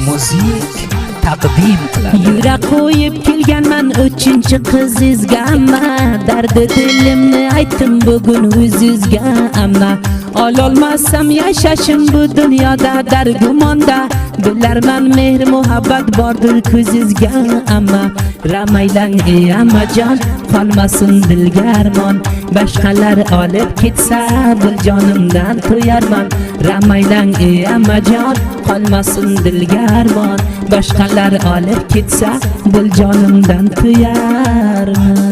Muzik taqdim qiladi. Yura qo'yib kelganman 3-qizizga amma, dardi dilimni aytdim bugun o'zizga amma. Ololmasam yashashim bu dunyoda dargumonda, bilarman mehr muhabbat bordir ko'zizga amma. Ramaylang ey ammajon, qolmasin dilga armon, boshqalar olib ketsa bil jonimdan to'yarman. Ramaylang ey ammajon, qolmasin dilga armon, boshqalar olib ketsa bil jonimdan to'yarman.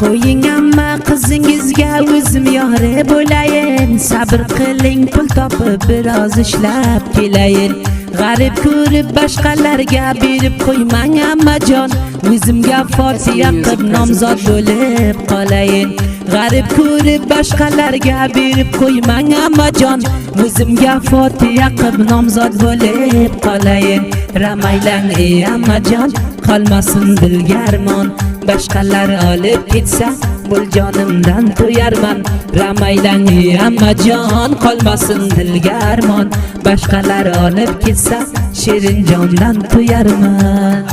Qo'ying amma qizingizga o'zim yore bo'layin, sabr qiling pul topib biroz ishlab kelayin. G'arib ko'rib boshqalarga berib qo'ymang ammajon, o'zimga Fotiha qilib nomzod bo'lib qolayin. G'arib ko'rib boshqalarga berib qo'ymang ammajon, o'zimga Fotiha qilib nomzod bo'lib qolayin. Ramaylang ey ammajon, qolmasin dilga armon, boshqalar olib ketsa bul jonimdan to'yarman. Ramaylang ey ammajon, qolmasin dilga armon, boshqalar olib ketsa shirin jondan to'yarman.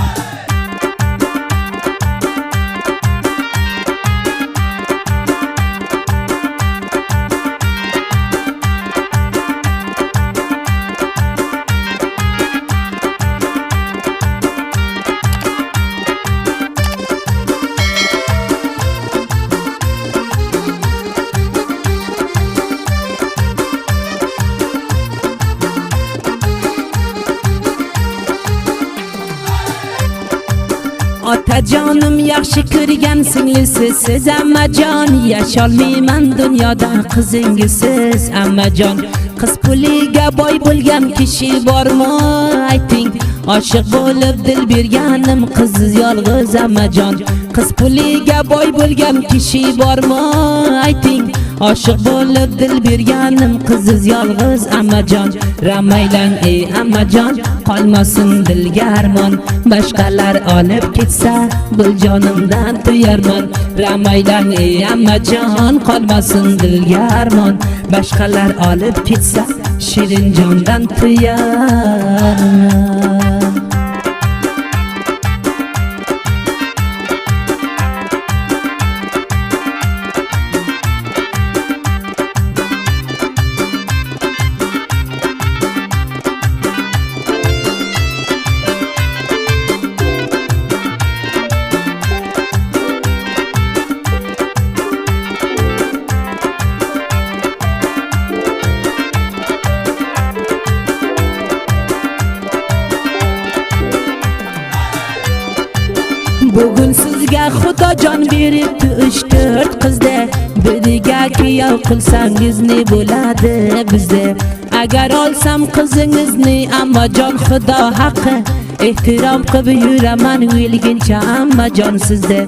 Otajonim yaxshi ko'rgan singlisiz siz ammajon, yasholmayman dunyoda qizingizsiz ammajon. Qiz puliga boy bo'lgan kishi bormi ayting, oshiq bo'lib dil berganim qiziz yolg'iz ammajon. Qiz puliga boy bo'lgan kishi bormi ayting, oshiq bo'lib dil berganim qiziz yolg'iz ammajon. Ramaylang ey ammajon, qolmasin dilga armon, boshqalar olib ketsa bil jonimdan to'yarman. Ramaylang ey ammajon, qolmasin dilga armon, boshqalar olib ketsa shirin jondan to'yarman. Bugun sizga Xudo jon beribdi 3-4 qizda, biriga kuyov qilsangiz ne bo'ladi bizda? Agar olsam qizingizni ammajon Xudo haqqi, ehtirom qilib yuraman o'lguncha ammajon sizda.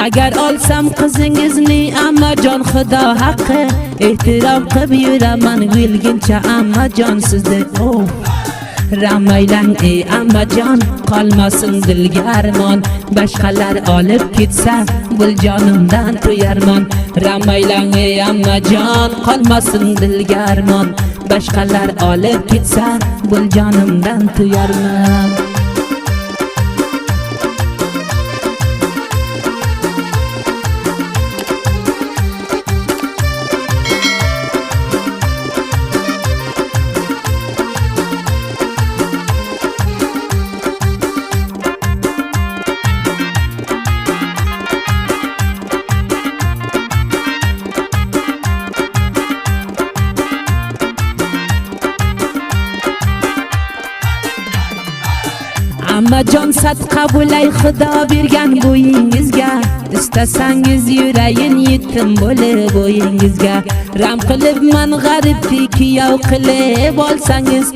Agar olsam qizingizni ammajon Xudo haqqi, ehtirom qilib yuraman o'lguncha ammajon sizda. Ramaylang ey ammajon, qolmasin dilga armon, boshqalar olib ketsa bil jonimdan to'yarman. Ramaylang ey ammajon, qolmasin dilga armon, boshqalar olib ketsa bil jonimdan to'yarman. Ammajon sadqa bo'lay Xudo bergan bo'yingizga, istasangiz yurayin yetim bo'lib bo'yingizga. Ram qilibman g'aribni kuyov qilib olsangiz,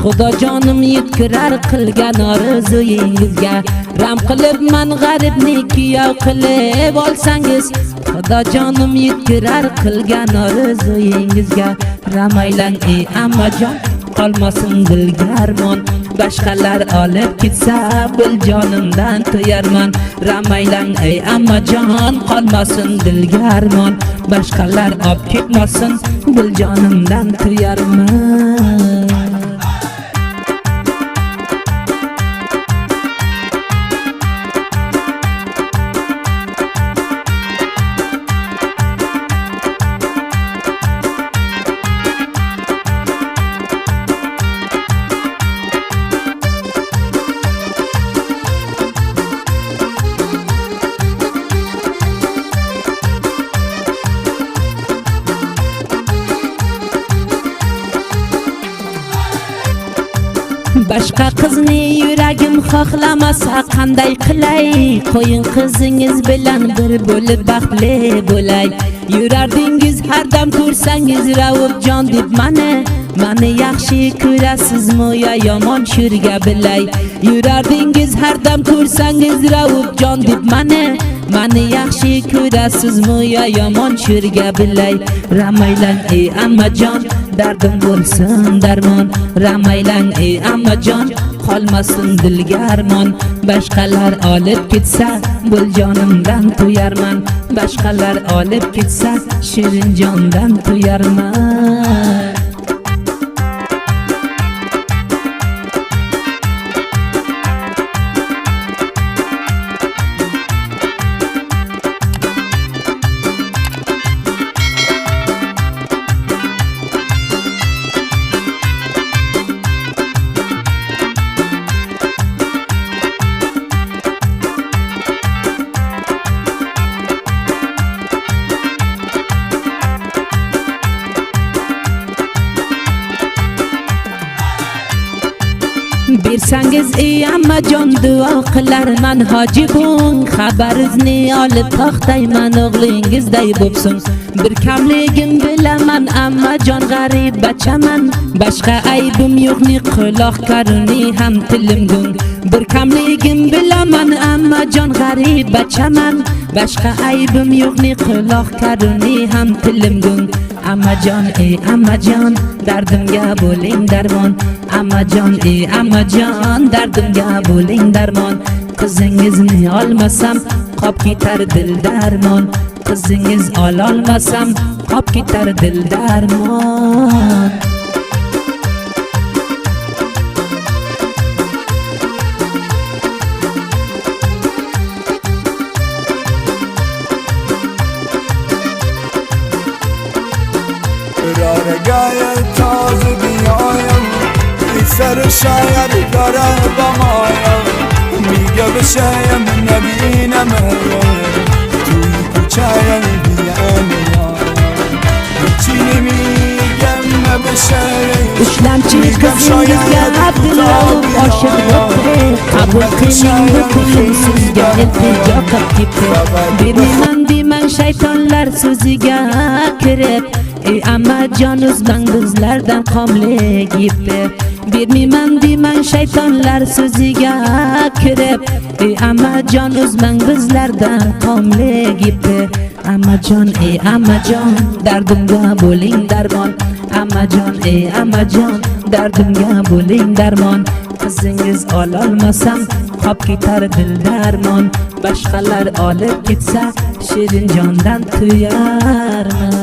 Xudo jonim yetkirar qilgan orzuyingizga. Ram qilibman g'aribni kuyov qilib olsangiz, Xudo jonim yetkirar qilgan orzuyingizga. Ramaylang ey ammajon, qolmasin dilga armon. Boshqalar olib ketsa bil jonimdan to'yarman. Ramaylang ey ammajon, qolmasin dilga armon. Boshqalar olib ketmasin bil jonimdan to'yarman. Boshqa qizni yuragim xohlamasa qanday qilay? Qo'ying qizingiz bilan bir bo'lib baxtli bo'lay. Yurardingiz har dam ko'rsangiz Ravubjon deb mani yaxshi ko'rasizmi yo yomon shurga bilay? Yurardingiz har dam ko'rsangiz Ravubjon deb mani yaxshi ko'rasizmi yo yomon shurga bilay? Ramaylang ey ammajon, dardim bo'lsin darmon. Ramaylang ey ammajon, qolmasin dilga armon. Boshqalar olib ketsa bil jonimdan to'yarman. Boshqalar olib ketsa shirin jondan to'yarman. Bersangiz ey ammajon duo qilarman hojibun. Xabaringizni olib to'xtayman o'g'lingizday bo'psin. Bir kamligim bilaman ammajon, g'arib bachaman. Boshqa aybim yo'qni quloq karuni ham tilim gung. Bir kamligim bilaman ammajon, g'arib bachaman. Boshqa aybim yo'qni quloq karuni ham tilim gung. Ammajon ey ammajon, dardimga bo'ling darmon. Ammajon ey ammajon, dardimga bo'ling darmon. Qizingizni olmasam qop ketar dil darmon. Qizingiz ololmasam qop ketar dil darmon. رگای تازه بیایم ای سر شاید داره بمایم. میگه بشایم نبینم توی کوچایم بیام هیچی نمیگم نبشایم. Ushlamchi qizingizga Abdulloh oshiq bo'ldi. Qabul qiling bu kulim sizga iltijo qilib ketdi. Bermayman demang shaytonlar so'ziga kirib. Ey ammajon o'zbang bizlardan qomlik yibdi. Bermayman demang shaytonlar so'ziga kirib. Ey ammajon o'zbang bizlardan qomlik yibdi. Ammajon ey ammajon, dardimga bo'ling darmon. Ammajon ey ammajon, dardimga bo'ling darmon. Qizingiz ololmasam qop ketar dil darmon. Boshqalar olib ketsa shirin jondan to'yarman.